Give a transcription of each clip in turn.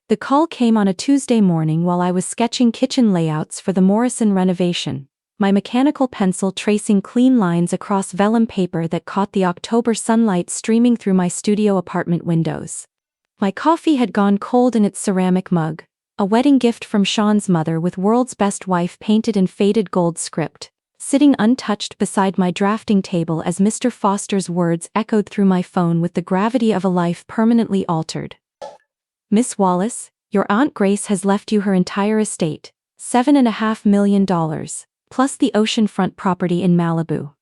The call came on a Tuesday morning while I was sketching kitchen layouts for the Morrison renovation, my mechanical pencil tracing clean lines across vellum paper that caught the October sunlight streaming through my studio apartment windows. My coffee had gone cold in its ceramic mug, a wedding gift from Sean's mother with "World's Best Wife" painted in faded gold script, sitting untouched beside my drafting table as Mr. Foster's words echoed through my phone with the gravity of a life permanently altered. "Miss Wallace, your Aunt Grace has left you her entire estate, $7.5 million, plus the oceanfront property in Malibu."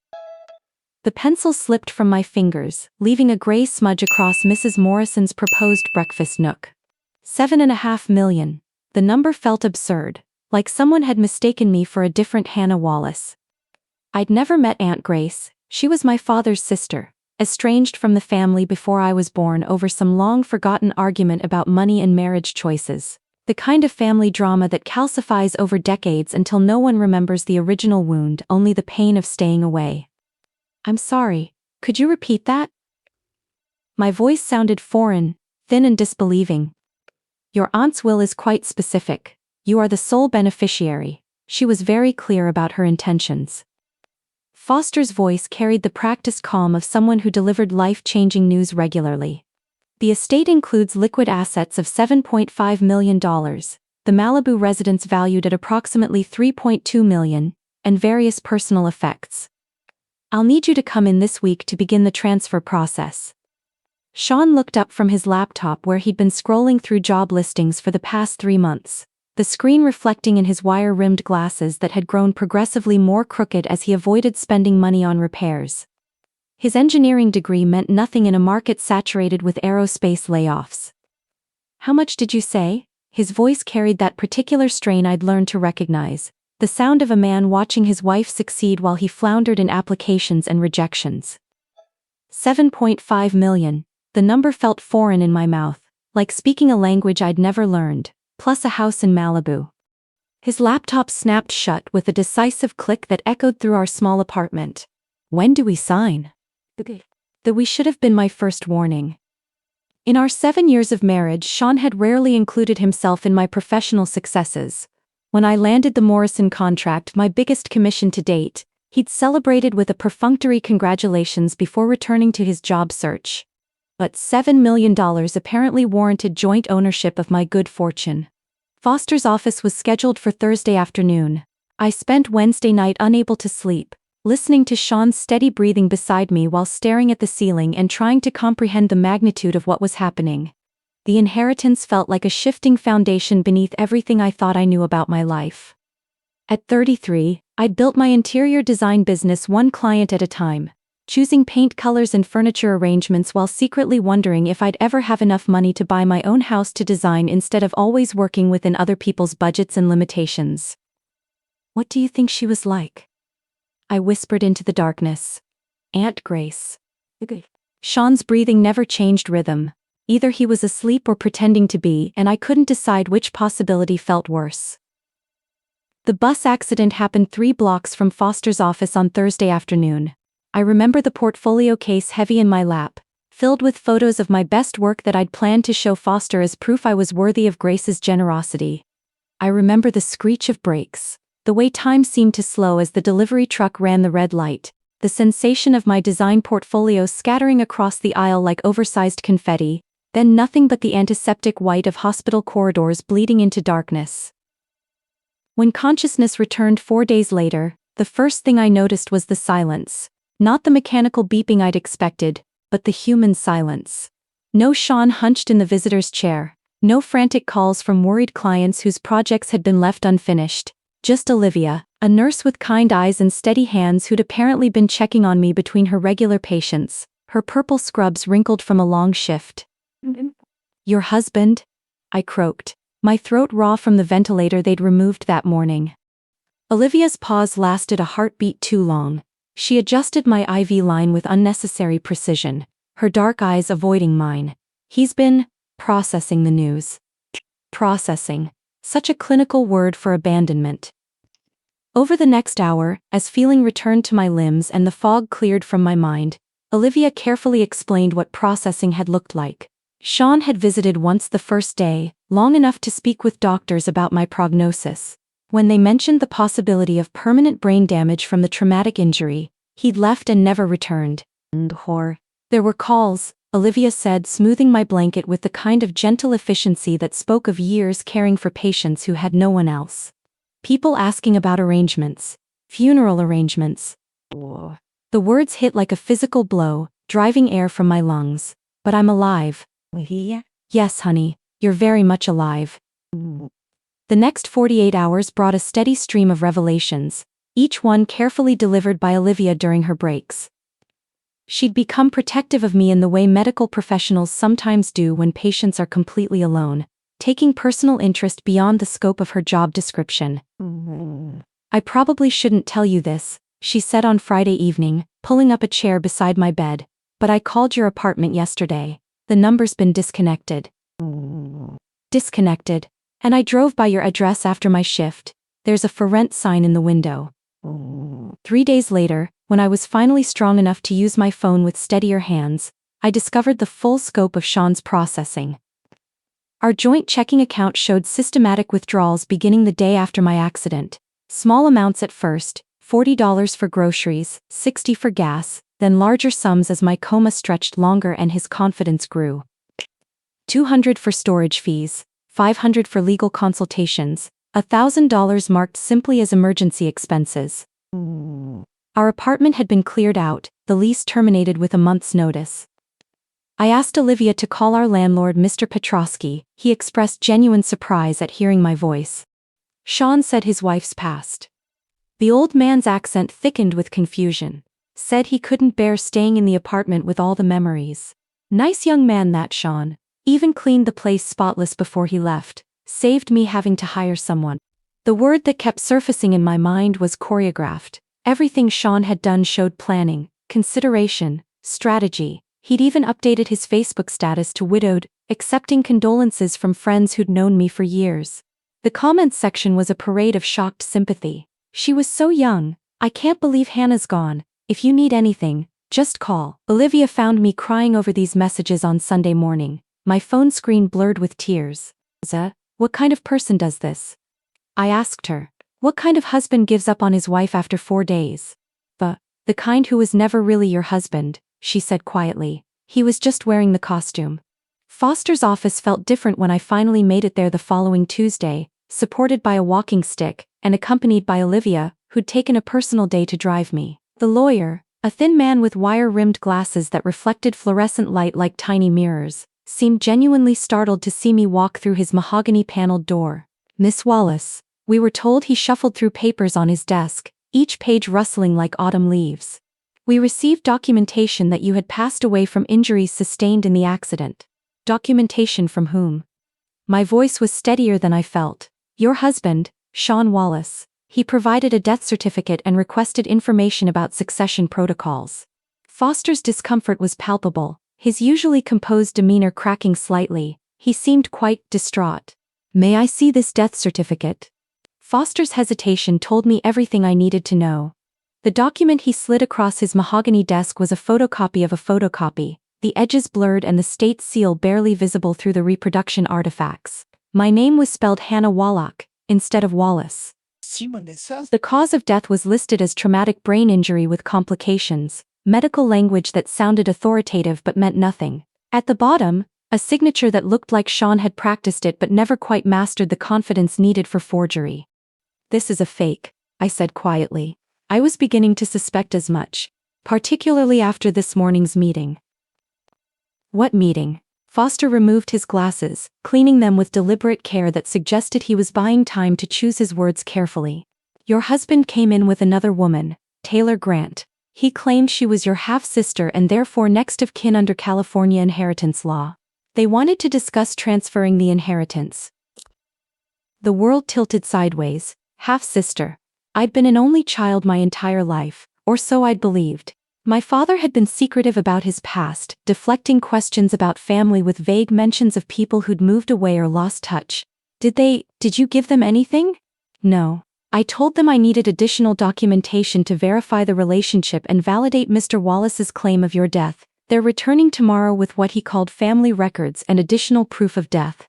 The pencil slipped from my fingers, leaving a gray smudge across Mrs. Morrison's proposed breakfast nook. $7.5 million. The number felt absurd, like someone had mistaken me for a different Hannah Wallace. I'd never met Aunt Grace. She was my father's sister, estranged from the family before I was born over some long-forgotten argument about money and marriage choices, the kind of family drama that calcifies over decades until no one remembers the original wound, only the pain of staying away. "I'm sorry, could you repeat that?" My voice sounded foreign, thin and disbelieving. "Your aunt's will is quite specific. You are the sole beneficiary. She was very clear about her intentions." Foster's voice carried the practiced calm of someone who delivered life-changing news regularly. "The estate includes liquid assets of $7.5 million, the Malibu residence valued at approximately $3.2 million, and various personal effects. I'll need you to come in this week to begin the transfer process." Sean looked up from his laptop where he'd been scrolling through job listings for the past 3 months, the screen reflecting in his wire-rimmed glasses that had grown progressively more crooked as he avoided spending money on repairs. His engineering degree meant nothing in a market saturated with aerospace layoffs. "How much did you say?" His voice carried that particular strain I'd learned to recognize, the sound of a man watching his wife succeed while he floundered in applications and rejections. $7.5 million. The number felt foreign in my mouth, like speaking a language I'd never learned, plus a house in Malibu. His laptop snapped shut with a decisive click that echoed through our small apartment. "When do we sign?" The "we" should have been my first warning. In our 7 years of marriage, Sean had rarely included himself in my professional successes. When I landed the Morrison contract, my biggest commission to date, he'd celebrated with a perfunctory congratulations before returning to his job search. But $7 million apparently warranted joint ownership of my good fortune. Foster's office was scheduled for Thursday afternoon. I spent Wednesday night unable to sleep, listening to Sean's steady breathing beside me while staring at the ceiling and trying to comprehend the magnitude of what was happening. The inheritance felt like a shifting foundation beneath everything I thought I knew about my life. At 33, I'd built my interior design business one client at a time, choosing paint colors and furniture arrangements while secretly wondering if I'd ever have enough money to buy my own house to design instead of always working within other people's budgets and limitations. "What do you think she was like?" I whispered into the darkness. "Aunt Grace." Sean's breathing never changed rhythm. Either he was asleep or pretending to be, and I couldn't decide which possibility felt worse. The bus accident happened 3 blocks from Foster's office on Thursday afternoon. I remember the portfolio case heavy in my lap, filled with photos of my best work that I'd planned to show Foster as proof I was worthy of Grace's generosity. I remember the screech of brakes, the way time seemed to slow as the delivery truck ran the red light, the sensation of my design portfolio scattering across the aisle like oversized confetti, then nothing but the antiseptic white of hospital corridors bleeding into darkness. When consciousness returned 4 days later, the first thing I noticed was the silence. Not the mechanical beeping I'd expected, but the human silence. No Sean hunched in the visitor's chair, no frantic calls from worried clients whose projects had been left unfinished, just Olivia, a nurse with kind eyes and steady hands who'd apparently been checking on me between her regular patients, her purple scrubs wrinkled from a long shift. "Your husband?" I croaked, my throat raw from the ventilator they'd removed that morning. Olivia's pause lasted a heartbeat too long. She adjusted my IV line with unnecessary precision, her dark eyes avoiding mine. "He's been processing the news." Processing. Such a clinical word for abandonment. Over the next hour, as feeling returned to my limbs and the fog cleared from my mind, Olivia carefully explained what processing had looked like. Sean had visited once the first day, long enough to speak with doctors about my prognosis. When they mentioned the possibility of permanent brain damage from the traumatic injury, he'd left and never returned. There were calls, Olivia said, smoothing my blanket with the kind of gentle efficiency that spoke of years caring for patients who had no one else. People asking about arrangements. Funeral arrangements. The words hit like a physical blow, driving air from my lungs. But I'm alive. Yes, honey, you're very much alive. The next 48 hours brought a steady stream of revelations, each one carefully delivered by Olivia during her breaks. She'd become protective of me in the way medical professionals sometimes do when patients are completely alone, taking personal interest beyond the scope of her job description. I probably shouldn't tell you this, she said on Friday evening, pulling up a chair beside my bed, but I called your apartment yesterday. The number's been disconnected. Disconnected. And I drove by your address after my shift. There's a for rent sign in the window. 3 days later, when I was finally strong enough to use my phone with steadier hands, I discovered the full scope of Sean's processing. Our joint checking account showed systematic withdrawals beginning the day after my accident. Small amounts at first, $40 for groceries, $60 for gas, then larger sums as my coma stretched longer and his confidence grew. $200 for storage fees, $500 for legal consultations, $1,000 marked simply as emergency expenses. Our apartment had been cleared out, the lease terminated with a month's notice. I asked Olivia to call our landlord, Mr. Petrosky. He expressed genuine surprise at hearing my voice. Sean said his wife's passed. The old man's accent thickened with confusion. Said he couldn't bear staying in the apartment with all the memories. Nice young man that Sean. Even cleaned the place spotless before he left. Saved me having to hire someone. The word that kept surfacing in my mind was choreographed. Everything Sean had done showed planning, consideration, strategy. He'd even updated his Facebook status to widowed, accepting condolences from friends who'd known me for years. The comments section was a parade of shocked sympathy. She was so young. I can't believe Hannah's gone. If you need anything, just call. Olivia found me crying over these messages on Sunday morning, my phone screen blurred with tears. What kind of person does this? I asked her. What kind of husband gives up on his wife after 4 days? The kind who was never really your husband, she said quietly. He was just wearing the costume. Foster's office felt different when I finally made it there the following Tuesday, supported by a walking stick, and accompanied by Olivia, who'd taken a personal day to drive me. The lawyer, a thin man with wire-rimmed glasses that reflected fluorescent light like tiny mirrors, seemed genuinely startled to see me walk through his mahogany-paneled door. Miss Wallace, we were told. He shuffled through papers on his desk, each page rustling like autumn leaves. We received documentation that you had passed away from injuries sustained in the accident. Documentation from whom? My voice was steadier than I felt. Your husband, Sean Wallace. He provided a death certificate and requested information about succession protocols. Foster's discomfort was palpable, his usually composed demeanor cracking slightly. He seemed quite distraught. May I see this death certificate? Foster's hesitation told me everything I needed to know. The document he slid across his mahogany desk was a photocopy of a photocopy, the edges blurred and the state seal barely visible through the reproduction artifacts. My name was spelled Hannah Wallach, instead of Wallace. The cause of death was listed as traumatic brain injury with complications, medical language that sounded authoritative but meant nothing. At the bottom, a signature that looked like Sean had practiced it but never quite mastered the confidence needed for forgery. This is a fake, I said quietly. I was beginning to suspect as much, particularly after this morning's meeting. What meeting? Foster removed his glasses, cleaning them with deliberate care that suggested he was buying time to choose his words carefully. Your husband came in with another woman, Taylor Grant. He claimed she was your half-sister and therefore next of kin under California inheritance law. They wanted to discuss transferring the inheritance. The world tilted sideways. Half-sister. I'd been an only child my entire life, or so I'd believed. My father had been secretive about his past, deflecting questions about family with vague mentions of people who'd moved away or lost touch. Did you give them anything? No. I told them I needed additional documentation to verify the relationship and validate Mr. Wallace's claim of your death. They're returning tomorrow with what he called family records and additional proof of death.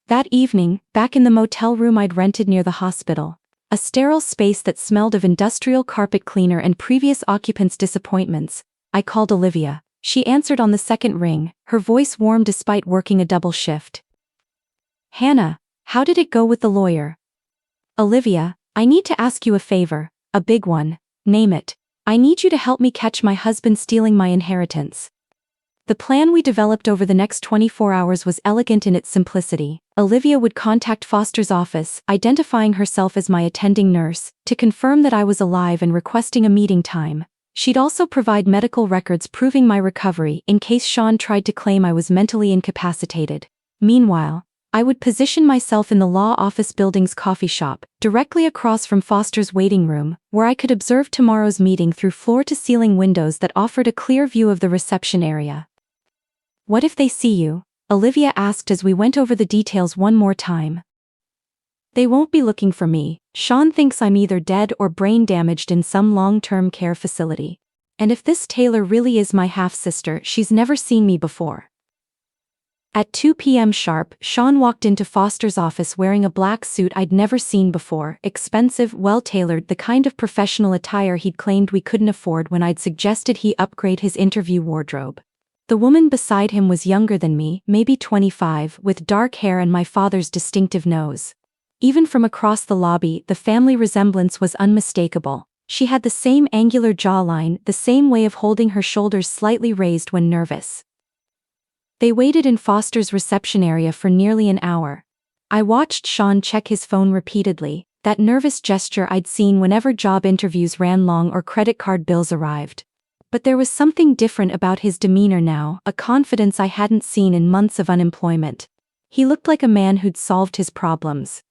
That evening, back in the motel room I'd rented near the hospital, a sterile space that smelled of industrial carpet cleaner and previous occupants' disappointments, I called Olivia. She answered on the second ring, her voice warm despite working a double shift. "Hannah, how did it go with the lawyer?" "Olivia, I need to ask you a favor, a big one, name it. I need you to help me catch my husband stealing my inheritance." The plan we developed over the next 24 hours was elegant in its simplicity. Olivia would contact Foster's office, identifying herself as my attending nurse, to confirm that I was alive and requesting a meeting time. She'd also provide medical records proving my recovery in case Sean tried to claim I was mentally incapacitated. Meanwhile, I would position myself in the law office building's coffee shop, directly across from Foster's waiting room, where I could observe tomorrow's meeting through floor-to-ceiling windows that offered a clear view of the reception area. "What if they see you?" Olivia asked as we went over the details one more time. "They won't be looking for me. Sean thinks I'm either dead or brain damaged in some long-term care facility. And if this Taylor really is my half-sister, she's never seen me before." At 2 p.m. sharp, Sean walked into Foster's office wearing a black suit I'd never seen before, expensive, well-tailored, the kind of professional attire he'd claimed we couldn't afford when I'd suggested he upgrade his interview wardrobe. The woman beside him was younger than me, maybe 25, with dark hair and my father's distinctive nose. Even from across the lobby, the family resemblance was unmistakable. She had the same angular jawline, the same way of holding her shoulders slightly raised when nervous. They waited in Foster's reception area for nearly an hour. I watched Sean check his phone repeatedly, that nervous gesture I'd seen whenever job interviews ran long or credit card bills arrived. But there was something different about his demeanor now, a confidence I hadn't seen in months of unemployment. He looked like a man who'd solved his problems.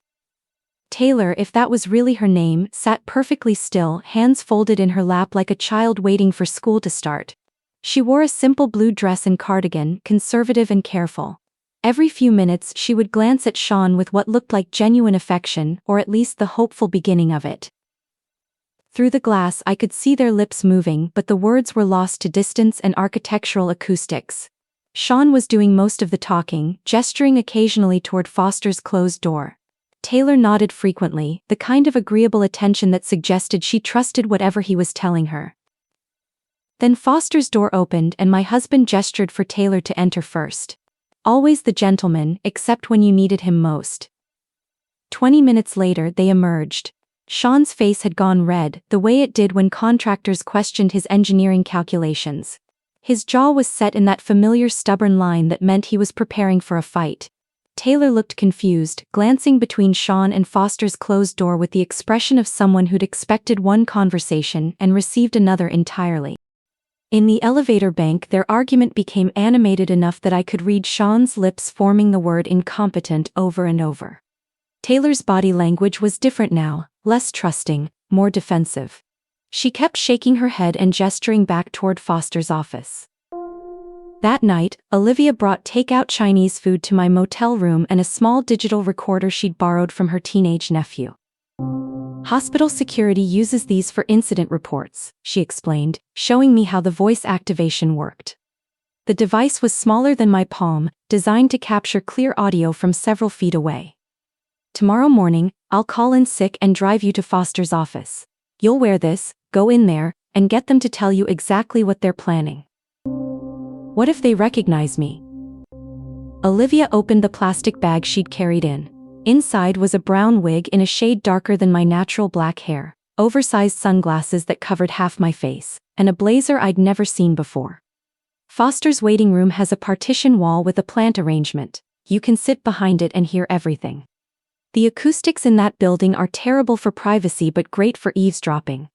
Taylor, if that was really her name, sat perfectly still, hands folded in her lap like a child waiting for school to start. She wore a simple blue dress and cardigan, conservative and careful. Every few minutes she would glance at Sean with what looked like genuine affection, or at least the hopeful beginning of it. Through the glass I could see their lips moving, but the words were lost to distance and architectural acoustics. Sean was doing most of the talking, gesturing occasionally toward Foster's closed door. Taylor nodded frequently, the kind of agreeable attention that suggested she trusted whatever he was telling her. Then Foster's door opened and my husband gestured for Taylor to enter first. Always the gentleman, except when you needed him most. 20 minutes later they emerged. Sean's face had gone red, the way it did when contractors questioned his engineering calculations. His jaw was set in that familiar stubborn line that meant he was preparing for a fight. Taylor looked confused, glancing between Sean and Foster's closed door with the expression of someone who'd expected one conversation and received another entirely. In the elevator bank their argument became animated enough that I could read Sean's lips forming the word incompetent over and over. Taylor's body language was different now, less trusting, more defensive. She kept shaking her head and gesturing back toward Foster's office. That night, Olivia brought takeout Chinese food to my motel room and a small digital recorder she'd borrowed from her teenage nephew. "Hospital security uses these for incident reports," she explained, showing me how the voice activation worked. The device was smaller than my palm, designed to capture clear audio from several feet away. "Tomorrow morning, I'll call in sick and drive you to Foster's office. You'll wear this, go in there, and get them to tell you exactly what they're planning." "What if they recognize me?" Olivia opened the plastic bag she'd carried in. Inside was a brown wig in a shade darker than my natural black hair, oversized sunglasses that covered half my face, and a blazer I'd never seen before. "Foster's waiting room has a partition wall with a plant arrangement. You can sit behind it and hear everything. The acoustics in that building are terrible for privacy but great for eavesdropping.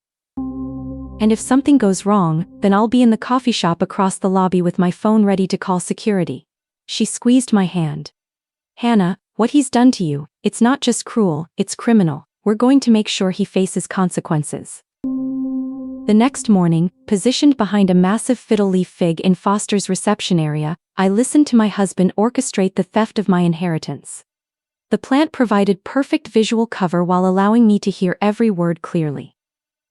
And if something goes wrong, then I'll be in the coffee shop across the lobby with my phone ready to call security." She squeezed my hand. "Hannah, what he's done to you, it's not just cruel, it's criminal. We're going to make sure he faces consequences." The next morning, positioned behind a massive fiddle leaf fig in Foster's reception area, I listened to my husband orchestrate the theft of my inheritance. The plant provided perfect visual cover while allowing me to hear every word clearly.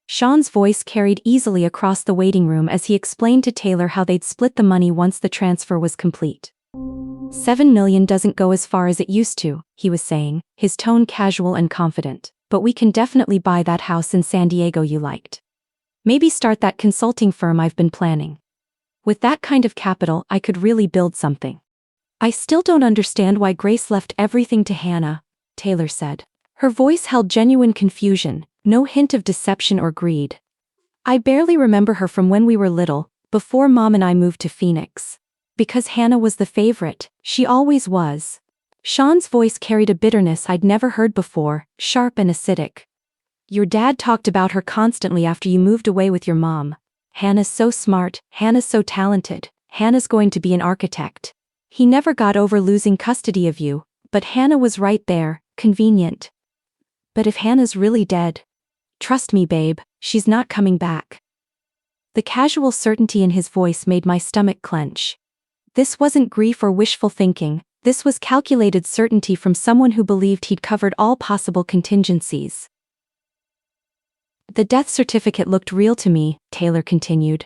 Sean's voice carried easily across the waiting room as he explained to Taylor how they'd split the money once the transfer was complete. $7 million doesn't go as far as it used to, he was saying, his tone casual and confident. But we can definitely buy that house in San Diego you liked. Maybe start that consulting firm I've been planning. With that kind of capital, I could really build something. I still don't understand why Grace left everything to Hannah, Taylor said. Her voice held genuine confusion, no hint of deception or greed. I barely remember her from when we were little, before Mom and I moved to Phoenix. Because Hannah was the favorite, she always was. Sean's voice carried a bitterness I'd never heard before, sharp and acidic. Your dad talked about her constantly after you moved away with your mom. Hannah's so smart, Hannah's so talented, Hannah's going to be an architect. He never got over losing custody of you, but Hannah was right there, convenient. But if Hannah's really dead? Trust me, babe, she's not coming back. The casual certainty in his voice made my stomach clench. This wasn't grief or wishful thinking, this was calculated certainty from someone who believed he'd covered all possible contingencies. The death certificate looked real to me, Taylor continued.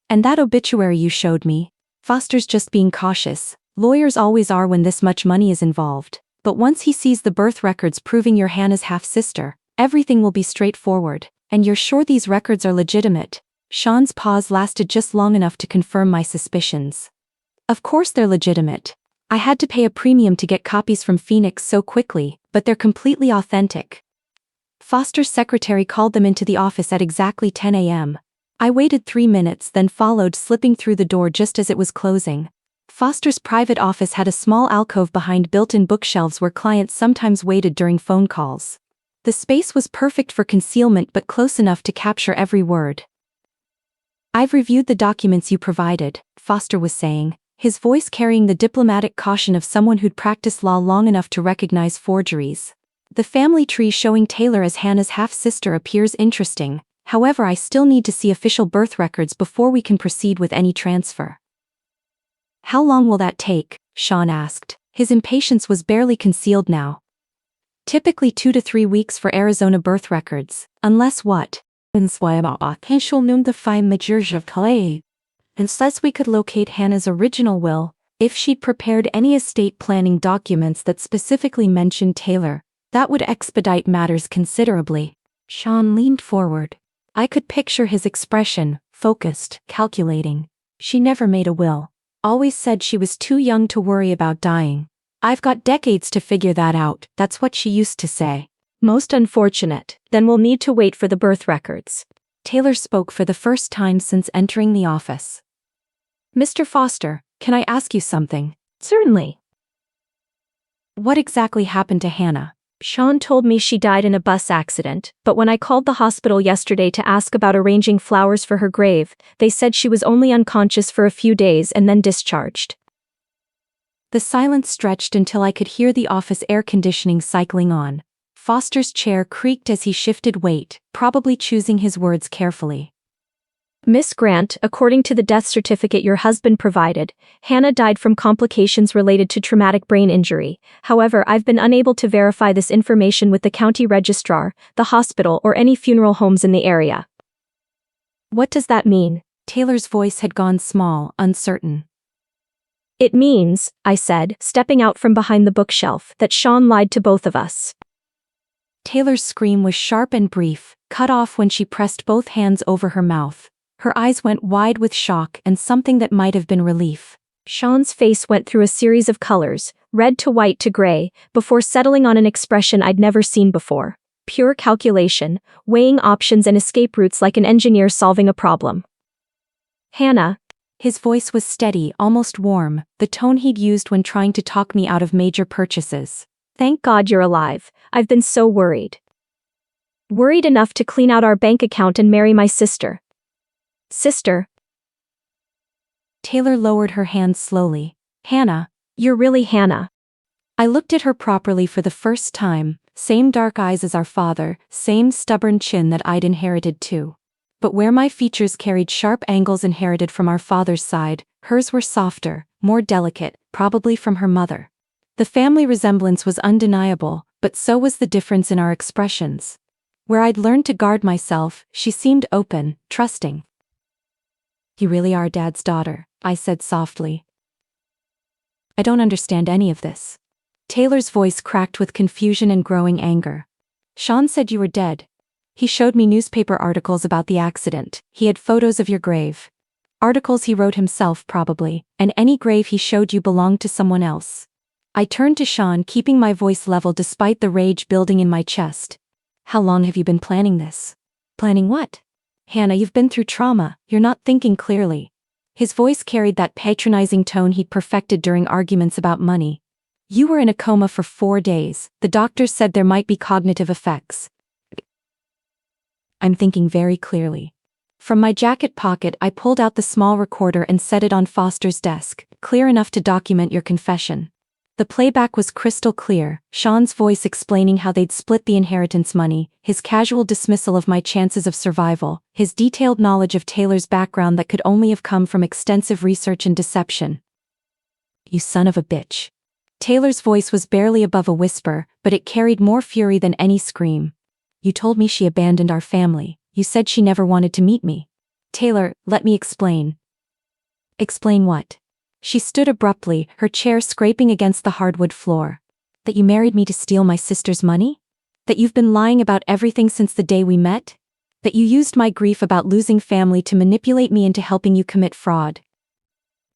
And that obituary you showed me? Foster's just being cautious. Lawyers always are when this much money is involved. But once he sees the birth records proving you're Hannah's half-sister, everything will be straightforward. And you're sure these records are legitimate? Sean's pause lasted just long enough to confirm my suspicions. Of course they're legitimate. I had to pay a premium to get copies from Phoenix so quickly, but they're completely authentic. Foster's secretary called them into the office at exactly 10 a.m. I waited 3 minutes, then followed, slipping through the door just as it was closing. Foster's private office had a small alcove behind built-in bookshelves where clients sometimes waited during phone calls. The space was perfect for concealment but close enough to capture every word. I've reviewed the documents you provided, Foster was saying, his voice carrying the diplomatic caution of someone who'd practiced law long enough to recognize forgeries. The family tree showing Taylor as Hannah's half-sister appears interesting, however I still need to see official birth records before we can proceed with any transfer. How long will that take? Sean asked. His impatience was barely concealed now. Typically 2 to 3 weeks for Arizona birth records, unless what? Unless we could locate Hannah's original will, if she'd prepared any estate planning documents that specifically mentioned Taylor, that would expedite matters considerably. Sean leaned forward. I could picture his expression, focused, calculating. She never made a will. Always said she was too young to worry about dying. I've got decades to figure that out, that's what she used to say. Most unfortunate, then we'll need to wait for the birth records. Taylor spoke for the first time since entering the office. Mr. Foster, can I ask you something? Certainly. What exactly happened to Hannah? Sean told me she died in a bus accident, but when I called the hospital yesterday to ask about arranging flowers for her grave, they said she was only unconscious for a few days and then discharged. The silence stretched until I could hear the office air conditioning cycling on. Foster's chair creaked as he shifted weight, probably choosing his words carefully. Miss Grant, according to the death certificate your husband provided, Hannah died from complications related to traumatic brain injury. However, I've been unable to verify this information with the county registrar, the hospital, or any funeral homes in the area. What does that mean? Taylor's voice had gone small, uncertain. It means, I said, stepping out from behind the bookshelf, that Sean lied to both of us. Taylor's scream was sharp and brief, cut off when she pressed both hands over her mouth. Her eyes went wide with shock and something that might have been relief. Sean's face went through a series of colors, red to white to gray, before settling on an expression I'd never seen before. Pure calculation, weighing options and escape routes like an engineer solving a problem. Hannah. His voice was steady, almost warm, the tone he'd used when trying to talk me out of major purchases. Thank God you're alive. I've been so worried. Worried enough to clean out our bank account and marry my sister. Sister. Taylor lowered her hands slowly. Hannah, you're really Hannah. I looked at her properly for the first time, same dark eyes as our father, same stubborn chin that I'd inherited too. But where my features carried sharp angles inherited from our father's side, hers were softer, more delicate, probably from her mother. The family resemblance was undeniable, but so was the difference in our expressions. Where I'd learned to guard myself, she seemed open, trusting. You really are Dad's daughter, I said softly. I don't understand any of this. Taylor's voice cracked with confusion and growing anger. Sean said you were dead. He showed me newspaper articles about the accident. He had photos of your grave. Articles he wrote himself probably, and any grave he showed you belonged to someone else. I turned to Sean, keeping my voice level despite the rage building in my chest. How long have you been planning this? Planning what? Hannah, you've been through trauma, you're not thinking clearly. His voice carried that patronizing tone he'd perfected during arguments about money. You were in a coma for 4 days, the doctors said there might be cognitive effects. I'm thinking very clearly. From my jacket pocket I pulled out the small recorder and set it on Foster's desk, clear enough to document your confession. The playback was crystal clear, Sean's voice explaining how they'd split the inheritance money, his casual dismissal of my chances of survival, his detailed knowledge of Taylor's background that could only have come from extensive research and deception. You son of a bitch. Taylor's voice was barely above a whisper, but it carried more fury than any scream. You told me she abandoned our family. You said she never wanted to meet me. Taylor, let me explain. Explain what? She stood abruptly, her chair scraping against the hardwood floor. That you married me to steal my sister's money? That you've been lying about everything since the day we met? That you used my grief about losing family to manipulate me into helping you commit fraud?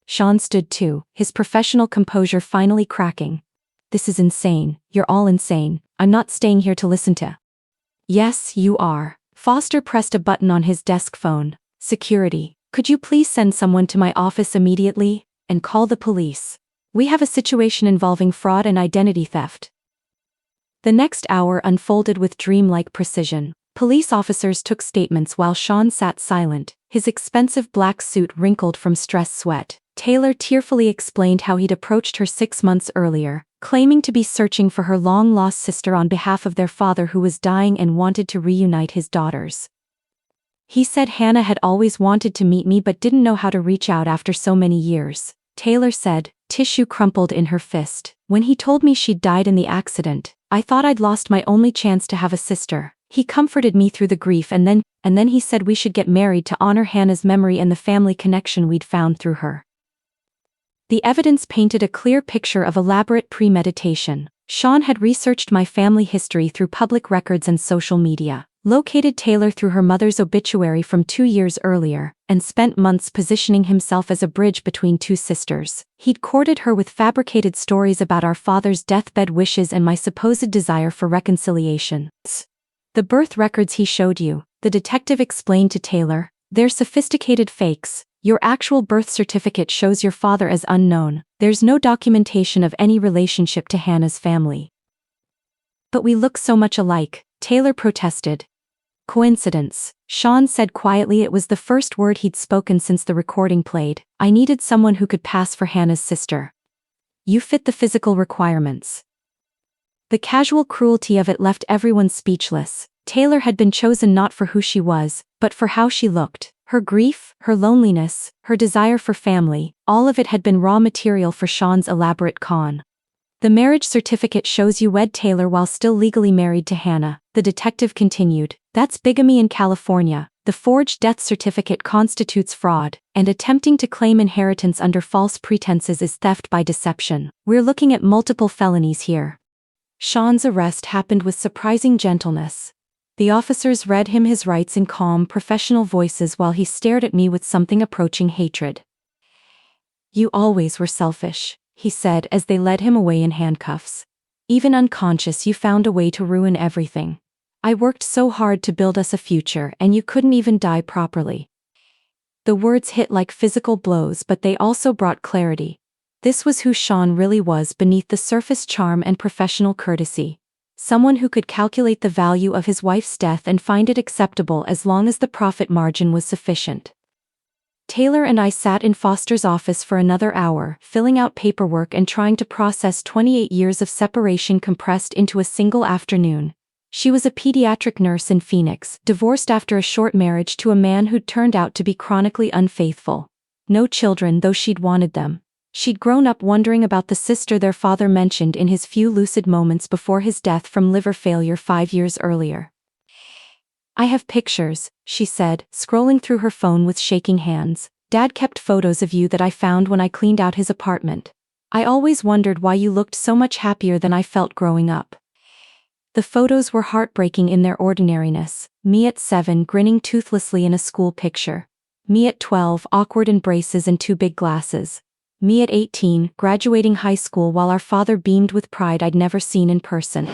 Sean stood too, his professional composure finally cracking. This is insane, you're all insane, I'm not staying here to listen to. Yes, you are. Foster pressed a button on his desk phone. Security, could you please send someone to my office immediately? And call the police. We have a situation involving fraud and identity theft. The next hour unfolded with dreamlike precision. Police officers took statements while Sean sat silent, his expensive black suit wrinkled from stress sweat. Taylor tearfully explained how he'd approached her 6 months earlier, claiming to be searching for her long-lost sister on behalf of their father who was dying and wanted to reunite his daughters. He said Hannah had always wanted to meet me but didn't know how to reach out after so many years. Taylor said, tissue crumpled in her fist. When he told me she'd died in the accident, I thought I'd lost my only chance to have a sister. He comforted me through the grief and then he said we should get married to honor Hannah's memory and the family connection we'd found through her. The evidence painted a clear picture of elaborate premeditation. Sean had researched my family history through public records and social media, located Taylor through her mother's obituary from 2 years earlier, and spent months positioning himself as a bridge between two sisters. He'd courted her with fabricated stories about our father's deathbed wishes and my supposed desire for reconciliation. The birth records he showed you, the detective explained to Taylor, they're sophisticated fakes. Your actual birth certificate shows your father as unknown. There's no documentation of any relationship to Hannah's family. But we look so much alike, Taylor protested. Coincidence, Sean said quietly. It was the first word he'd spoken since the recording played. I needed someone who could pass for Hannah's sister. You fit the physical requirements. The casual cruelty of it left everyone speechless. Taylor had been chosen not for who she was, but for how she looked. Her grief, her loneliness, her desire for family, all of it had been raw material for Sean's elaborate con. The marriage certificate shows you wed Taylor while still legally married to Hannah, the detective continued. That's bigamy in California. The forged death certificate constitutes fraud, and attempting to claim inheritance under false pretenses is theft by deception. We're looking at multiple felonies here. Sean's arrest happened with surprising gentleness. The officers read him his rights in calm, professional voices while he stared at me with something approaching hatred. You always were selfish, he said as they led him away in handcuffs. Even unconscious, you found a way to ruin everything. I worked so hard to build us a future and you couldn't even die properly. The words hit like physical blows, but they also brought clarity. This was who Sean really was beneath the surface charm and professional courtesy. Someone who could calculate the value of his wife's death and find it acceptable as long as the profit margin was sufficient. Taylor and I sat in Foster's office for another hour, filling out paperwork and trying to process 28 years of separation compressed into a single afternoon. She was a pediatric nurse in Phoenix, divorced after a short marriage to a man who'd turned out to be chronically unfaithful. No children, though she'd wanted them. She'd grown up wondering about the sister their father mentioned in his few lucid moments before his death from liver failure 5 years earlier. I have pictures, she said, scrolling through her phone with shaking hands. Dad kept photos of you that I found when I cleaned out his apartment. I always wondered why you looked so much happier than I felt growing up. The photos were heartbreaking in their ordinariness. Me at 7 grinning toothlessly in a school picture. Me at 12 awkward in braces and two big glasses. Me at 18 graduating high school while our father beamed with pride I'd never seen in person.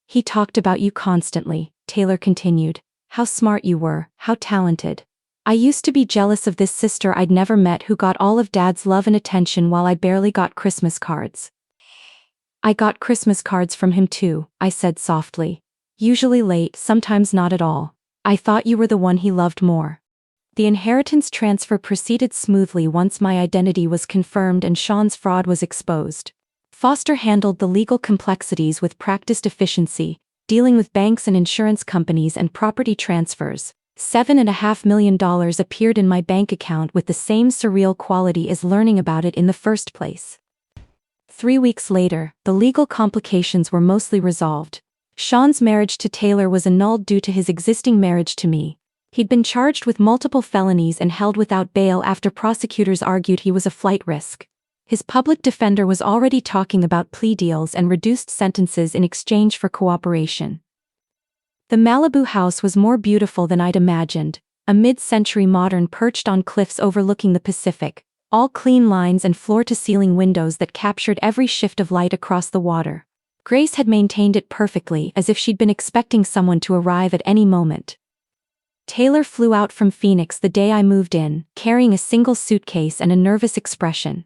He talked about you constantly, Taylor continued. How smart you were, how talented. I used to be jealous of this sister I'd never met who got all of Dad's love and attention while I barely got Christmas cards. I got Christmas cards from him too, I said softly. Usually late, sometimes not at all. I thought you were the one he loved more. The inheritance transfer proceeded smoothly once my identity was confirmed and Sean's fraud was exposed. Foster handled the legal complexities with practiced efficiency, dealing with banks and insurance companies and property transfers. $7.5 million appeared in my bank account with the same surreal quality as learning about it in the first place. 3 weeks later, the legal complications were mostly resolved. Sean's marriage to Taylor was annulled due to his existing marriage to me. He'd been charged with multiple felonies and held without bail after prosecutors argued he was a flight risk. His public defender was already talking about plea deals and reduced sentences in exchange for cooperation. The Malibu house was more beautiful than I'd imagined, a mid-century modern perched on cliffs overlooking the Pacific, all clean lines and floor-to-ceiling windows that captured every shift of light across the water. Grace had maintained it perfectly, as if she'd been expecting someone to arrive at any moment. Taylor flew out from Phoenix the day I moved in, carrying a single suitcase and a nervous expression.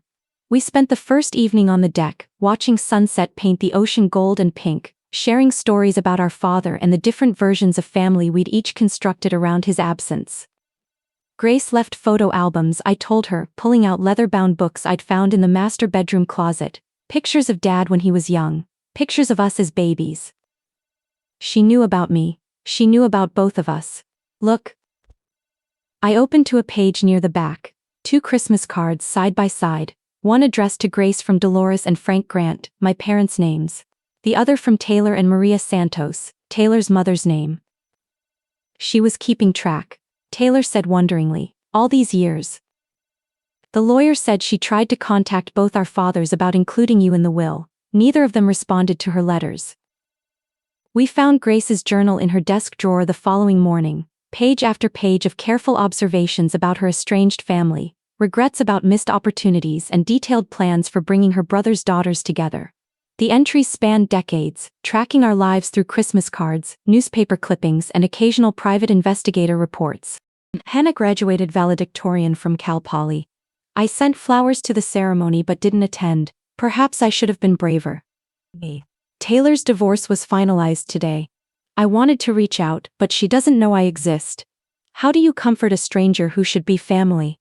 We spent the first evening on the deck, watching sunset paint the ocean gold and pink, sharing stories about our father and the different versions of family we'd each constructed around his absence. Grace left photo albums, I told her, pulling out leather-bound books I'd found in the master bedroom closet, pictures of Dad when he was young, pictures of us as babies. She knew about me. She knew about both of us. Look. I opened to a page near the back, 2 Christmas cards side by side, one addressed to Grace from Dolores and Frank Grant, my parents' names. The other from Taylor and Maria Santos, Taylor's mother's name. She was keeping track, Taylor said wonderingly, all these years. The lawyer said she tried to contact both our fathers about including you in the will. Neither of them responded to her letters. We found Grace's journal in her desk drawer the following morning, page after page of careful observations about her estranged family, regrets about missed opportunities and detailed plans for bringing her brother's daughters together. The entries spanned decades, tracking our lives through Christmas cards, newspaper clippings and occasional private investigator reports. Hannah graduated valedictorian from Cal Poly. I sent flowers to the ceremony but didn't attend. Perhaps I should have been braver. Taylor's divorce was finalized today. I wanted to reach out, but she doesn't know I exist. How do you comfort a stranger who should be family?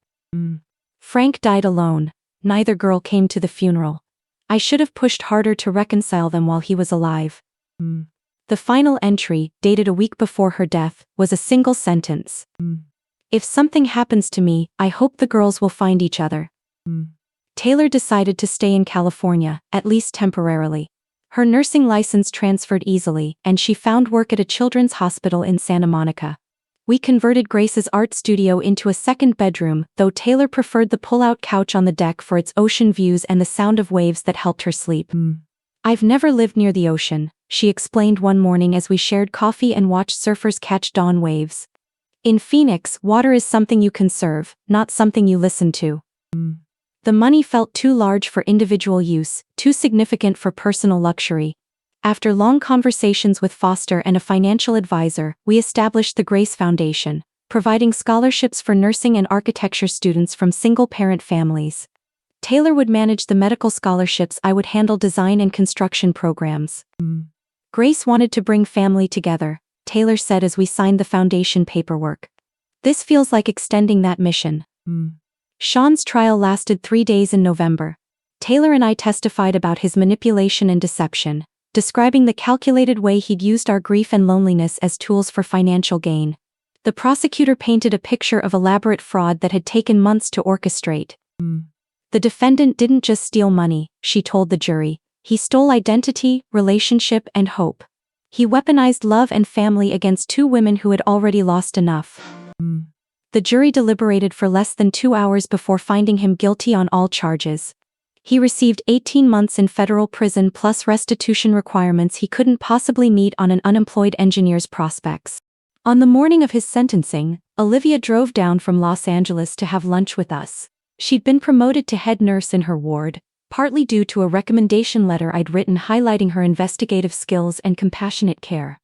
Frank died alone. Neither girl came to the funeral. I should have pushed harder to reconcile them while he was alive. The final entry, dated a week before her death, was a single sentence. If something happens to me, I hope the girls will find each other. Taylor decided to stay in California, at least temporarily. Her nursing license transferred easily, and she found work at a children's hospital in Santa Monica. We converted Grace's art studio into a second bedroom, though Taylor preferred the pull-out couch on the deck for its ocean views and the sound of waves that helped her sleep. I've never lived near the ocean, she explained one morning as we shared coffee and watched surfers catch dawn waves. In Phoenix, water is something you conserve, not something you listen to. The money felt too large for individual use, too significant for personal luxury. After long conversations with Foster and a financial advisor, we established the Grace Foundation, providing scholarships for nursing and architecture students from single-parent families. Taylor would manage the medical scholarships, I would handle design and construction programs. Grace wanted to bring family together, Taylor said as we signed the foundation paperwork. This feels like extending that mission. Sean's trial lasted 3 days in November. Taylor and I testified about his manipulation and deception, describing the calculated way he'd used our grief and loneliness as tools for financial gain. The prosecutor painted a picture of elaborate fraud that had taken months to orchestrate. The defendant didn't just steal money, she told the jury. He stole identity, relationship, and hope. He weaponized love and family against two women who had already lost enough. The jury deliberated for less than 2 hours before finding him guilty on all charges. He received 18 months in federal prison plus restitution requirements he couldn't possibly meet on an unemployed engineer's prospects. On the morning of his sentencing, Olivia drove down from Los Angeles to have lunch with us. She'd been promoted to head nurse in her ward, partly due to a recommendation letter I'd written highlighting her investigative skills and compassionate care.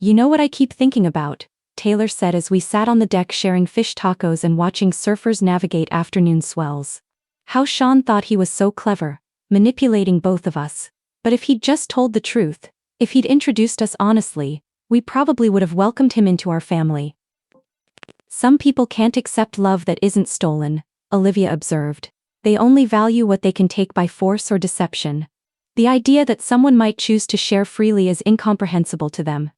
"You know what I keep thinking about," Taylor said as we sat on the deck sharing fish tacos and watching surfers navigate afternoon swells. "How Sean thought he was so clever, manipulating both of us. But if he'd just told the truth, if he'd introduced us honestly, we probably would have welcomed him into our family." "Some people can't accept love that isn't stolen," Olivia observed. "They only value what they can take by force or deception. The idea that someone might choose to share freely is incomprehensible to them."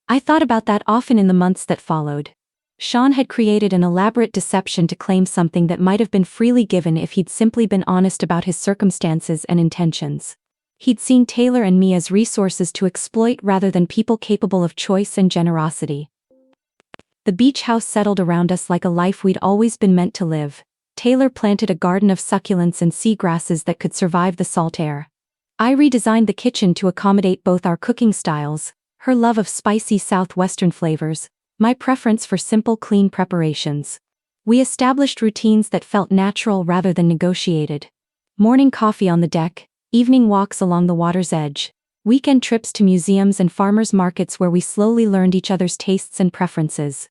I thought about that often in the months that followed. Sean had created an elaborate deception to claim something that might have been freely given if he'd simply been honest about his circumstances and intentions. He'd seen Taylor and me as resources to exploit rather than people capable of choice and generosity. The beach house settled around us like a life we'd always been meant to live. Taylor planted a garden of succulents and seagrasses that could survive the salt air. I redesigned the kitchen to accommodate both our cooking styles, her love of spicy southwestern flavors, my preference for simple clean preparations. We established routines that felt natural rather than negotiated. Morning coffee on the deck, evening walks along the water's edge, weekend trips to museums and farmers markets where we slowly learned each other's tastes and preferences.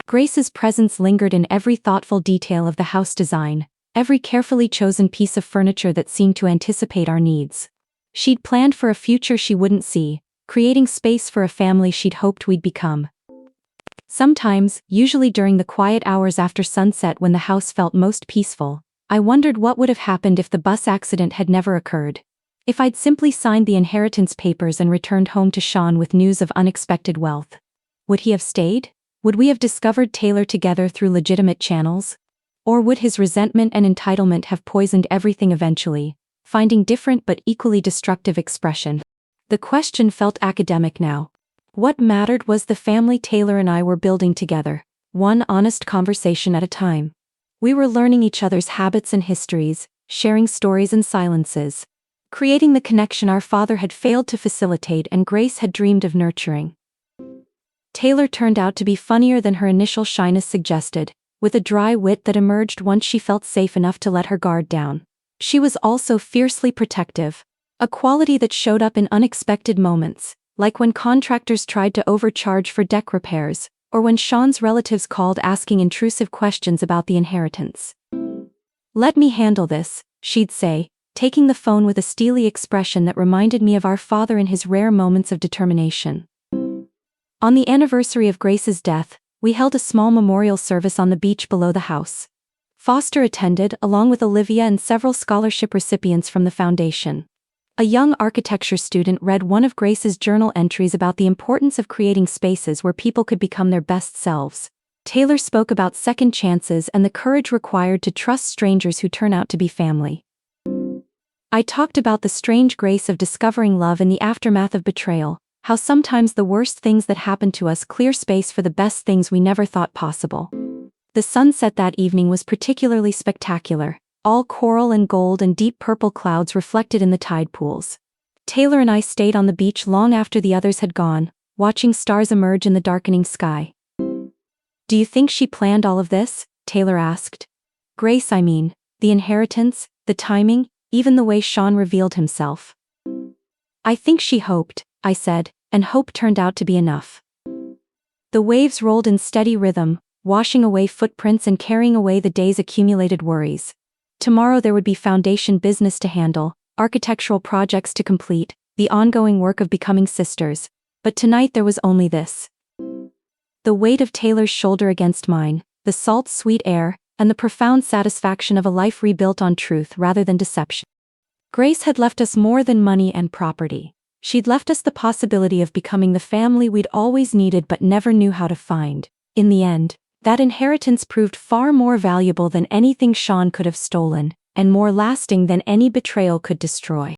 Grace's presence lingered in every thoughtful detail of the house design, every carefully chosen piece of furniture that seemed to anticipate our needs. She'd planned for a future she wouldn't see, creating space for a family she'd hoped we'd become. Sometimes, usually during the quiet hours after sunset when the house felt most peaceful, I wondered what would have happened if the bus accident had never occurred. If I'd simply signed the inheritance papers and returned home to Sean with news of unexpected wealth. Would he have stayed? Would we have discovered Taylor together through legitimate channels? Or would his resentment and entitlement have poisoned everything eventually, finding different but equally destructive expression? The question felt academic now. What mattered was the family Taylor and I were building together, one honest conversation at a time. We were learning each other's habits and histories, sharing stories and silences, creating the connection our father had failed to facilitate and Grace had dreamed of nurturing. Taylor turned out to be funnier than her initial shyness suggested, with a dry wit that emerged once she felt safe enough to let her guard down. She was also fiercely protective, a quality that showed up in unexpected moments, like when contractors tried to overcharge for deck repairs, or when Sean's relatives called asking intrusive questions about the inheritance. "Let me handle this," she'd say, taking the phone with a steely expression that reminded me of our father in his rare moments of determination. On the anniversary of Grace's death, we held a small memorial service on the beach below the house. Foster attended, along with Olivia and several scholarship recipients from the foundation. A young architecture student read one of Grace's journal entries about the importance of creating spaces where people could become their best selves. Taylor spoke about second chances and the courage required to trust strangers who turn out to be family. I talked about the strange grace of discovering love in the aftermath of betrayal, how sometimes the worst things that happen to us clear space for the best things we never thought possible. The sunset that evening was particularly spectacular, all coral and gold and deep purple clouds reflected in the tide pools. Taylor and I stayed on the beach long after the others had gone, watching stars emerge in the darkening sky. "Do you think she planned all of this?" Taylor asked. "Grace, I mean, the inheritance, the timing, even the way Sean revealed himself." "I think she hoped," I said, and hope turned out to be enough. The waves rolled in steady rhythm, washing away footprints and carrying away the day's accumulated worries. Tomorrow there would be foundation business to handle, architectural projects to complete, the ongoing work of becoming sisters, but tonight there was only this. The weight of Taylor's shoulder against mine, the salt sweet air, and the profound satisfaction of a life rebuilt on truth rather than deception. Grace had left us more than money and property. She'd left us the possibility of becoming the family we'd always needed but never knew how to find. In the end, that inheritance proved far more valuable than anything Sean could have stolen, and more lasting than any betrayal could destroy.